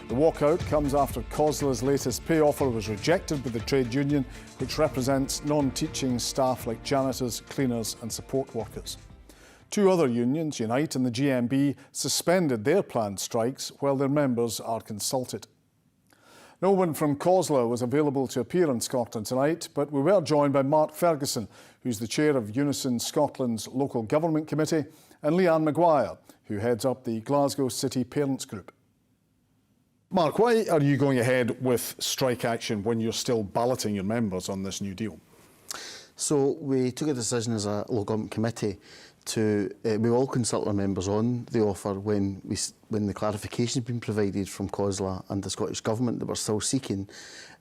The walkout comes after COSLA's latest pay offer was rejected by the trade union, which represents non-teaching staff like janitors, cleaners and support workers. Two other unions, Unite and the GMB, suspended their planned strikes while their members are consulted. No one from COSLA was available to appear in Scotland tonight, but we were joined by Mark Ferguson, who's the chair of UNISON Scotland's Local Government Committee, and Leanne McGuire, who heads up the Glasgow City Parents Group. Mark, why are you going ahead with strike action when you're still balloting your members on this new deal? So we took a decision as a local government committee to we all consult our members on the offer when the clarification had been provided from COSLA and the Scottish Government that we're still seeking.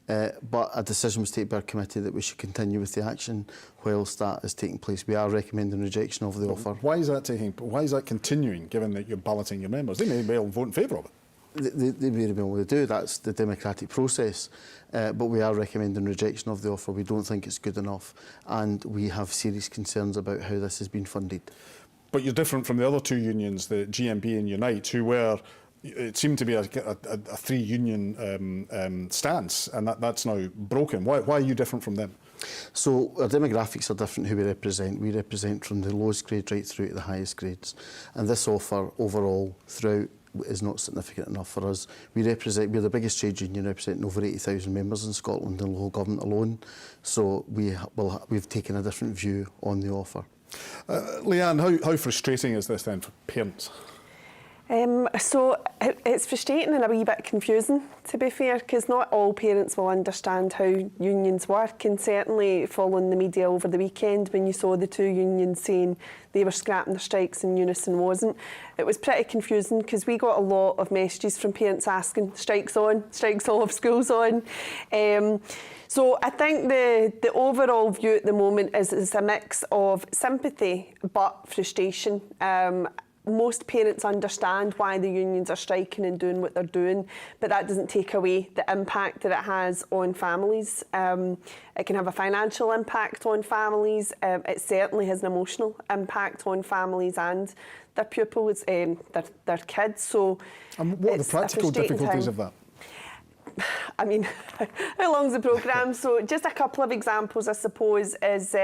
But a decision was taken by our committee that we should continue with the action whilst that is taking place. We are recommending rejection of the offer. Why is that continuing, given that you're balloting your members? They may well vote in favour of it. They may be able to do. That's the democratic process. But we are recommending rejection of the offer. We don't think it's good enough, and we have serious concerns about how this has been funded. But you're different from the other two unions, the GMB and Unite, who were, it seemed to be a three-union stance, and that's now broken. Why are you different from them? So our demographics are different who we represent. We represent from the lowest grade right through to the highest grades. And this offer overall throughout is not significant enough for us. We're the biggest trade union, representing over 80,000 members in Scotland and local government alone. So we've taken a different view on the offer. Leanne, how frustrating is this then for parents? So it's frustrating and a wee bit confusing, to be fair, because not all parents will understand how unions work, and certainly following the media over the weekend when you saw the two unions saying they were scrapping their strikes and Unison wasn't, it was pretty confusing because we got a lot of messages from parents asking, strikes on, strikes off, school's on. So I think the overall view at the moment is a mix of sympathy but frustration. Most parents understand why the unions are striking and doing what they're doing, but that doesn't take away the impact that it has on families. It can have a financial impact on families. It certainly has an emotional impact on families and their pupils, their kids. So, and what are the practical difficulties of that? I mean, how long's the programme? So just a couple of examples, I suppose, is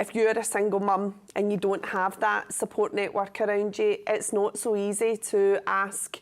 if you're a single mum and you don't have that support network around you, it's not so easy to ask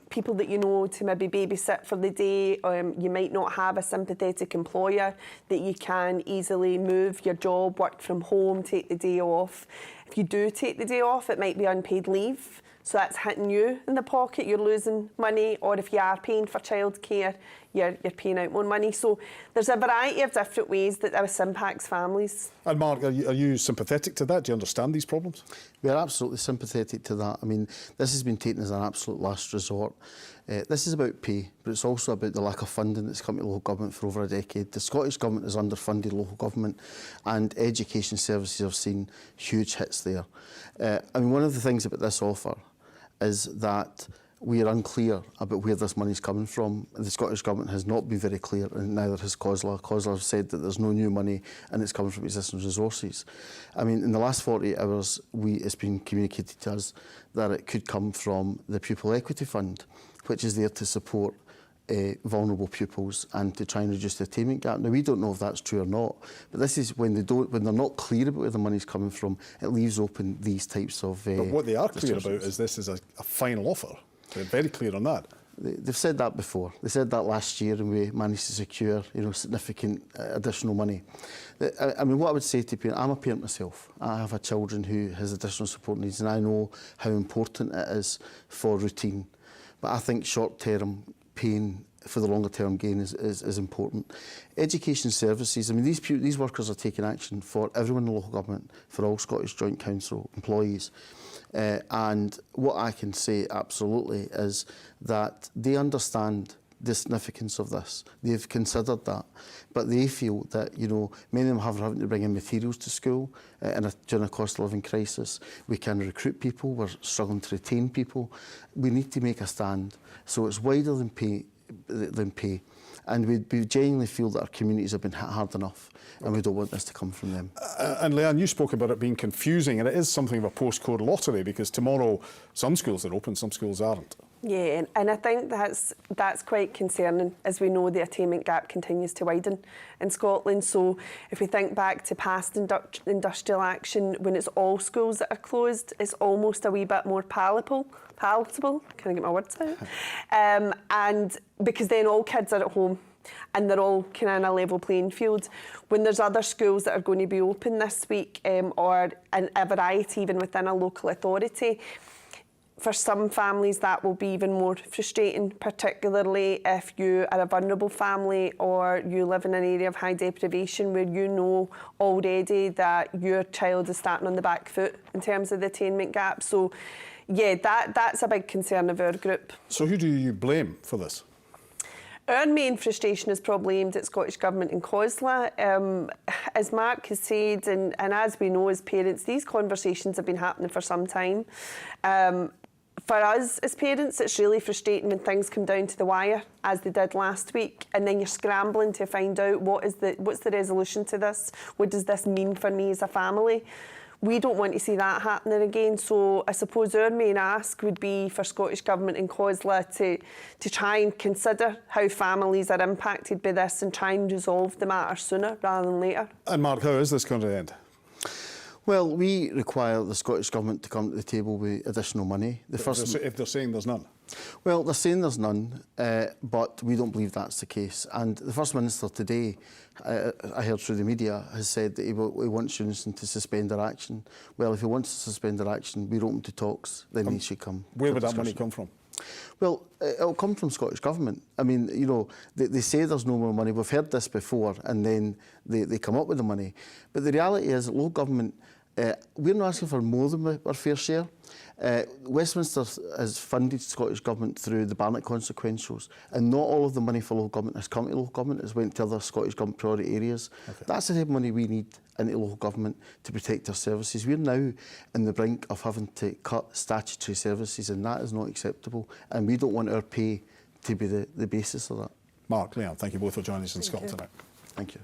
people that you know to maybe babysit for the day. You might not have a sympathetic employer that you can easily move your job, work from home, take the day off. If you do take the day off, it might be unpaid leave. So that's hitting you in the pocket, you're losing money, or if you are paying for childcare, you're paying out more money. So there's a variety of different ways that this impacts families. And Mark, are you sympathetic to that? Do you understand these problems? We are absolutely sympathetic to that. I mean, this has been taken as an absolute last resort. This is about pay, but it's also about the lack of funding that's come to local government for over a decade. The Scottish Government has underfunded local government, and education services have seen huge hits there. I mean, one of the things about this offer is that we are unclear about where this money is coming from. The Scottish Government has not been very clear, and neither has COSLA. COSLA have said that there's no new money and it's coming from existing resources. I mean, in the last 48 hours, it's been communicated to us that it could come from the Pupil Equity Fund, which is there to support vulnerable pupils and to try and reduce the attainment gap. Now, we don't know if that's true or not, but this is when they're not clear about where the money's coming from, it leaves open these types of But what they are clear about is this is a final offer. They're very clear on that. They've said that before. They said that last year, and we managed to secure, significant additional money. I mean, what I would say to parents, I'm a parent myself. I have a children who has additional support needs, and I know how important it is for routine. But I think short-term pain for the longer-term gain is important. Education services, I mean, these workers are taking action for everyone in the local government, for all Scottish Joint Council employees. And what I can say absolutely is that they understand the significance of this. They've considered that, but they feel that, many of them have having to bring in materials to school during a cost of living crisis. We can recruit people, we're struggling to retain people. We need to make a stand. So it's wider than pay. And we genuinely feel that our communities have been hit hard enough, and we don't want this to come from them. And Leanne, you spoke about it being confusing, and it is something of a postcode lottery, because tomorrow some schools are open, some schools aren't. Yeah, and I think that's quite concerning, as we know the attainment gap continues to widen in Scotland. So if we think back to past industrial action, when it's all schools that are closed, it's almost a wee bit more palatable. Can I get my words out? And because then all kids are at home and they're all kind of in a level playing field. When there's other schools that are going to be open this week, or a variety even within a local authority, for some families that will be even more frustrating, particularly if you are a vulnerable family or you live in an area of high deprivation where you know already that your child is starting on the back foot in terms of the attainment gap. So yeah, that's a big concern of our group. So who do you blame for this? Our main frustration is probably aimed at Scottish Government and COSLA. As Mark has said, and as we know as parents, these conversations have been happening for some time. For us as parents, it's really frustrating when things come down to the wire, as they did last week, and then you're scrambling to find out what's the resolution to this? What does this mean for me as a family? We don't want to see that happening again, so I suppose our main ask would be for Scottish Government and COSLA to try and consider how families are impacted by this and try and resolve the matter sooner rather than later. And Mark, how is this going to end? Well, we require the Scottish Government to come to the table with additional money. If they're saying there's none? Well, they're saying there's none, but we don't believe that's the case. And the First Minister today, I heard through the media, has said that he wants UNISON to suspend their action. Well, if he wants to suspend their action, we're open to talks, then he should come. Where would that money come from? Well, it'll come from Scottish Government. I mean, you know, they say there's no more money. We've heard this before, and then they come up with the money. But the reality is that local government, we're not asking for more than our fair share. Westminster has funded Scottish Government through the Barnett consequentials, and not all of the money for local government has come to local government. It's went to other Scottish Government priority areas. Okay. That's the type of money we need into local government to protect our services. We're now in the brink of having to cut statutory services, and that is not acceptable, and we don't want our pay to be the basis of that. Mark, Leanne, thank you both for joining us in Scotland tonight. Thank you.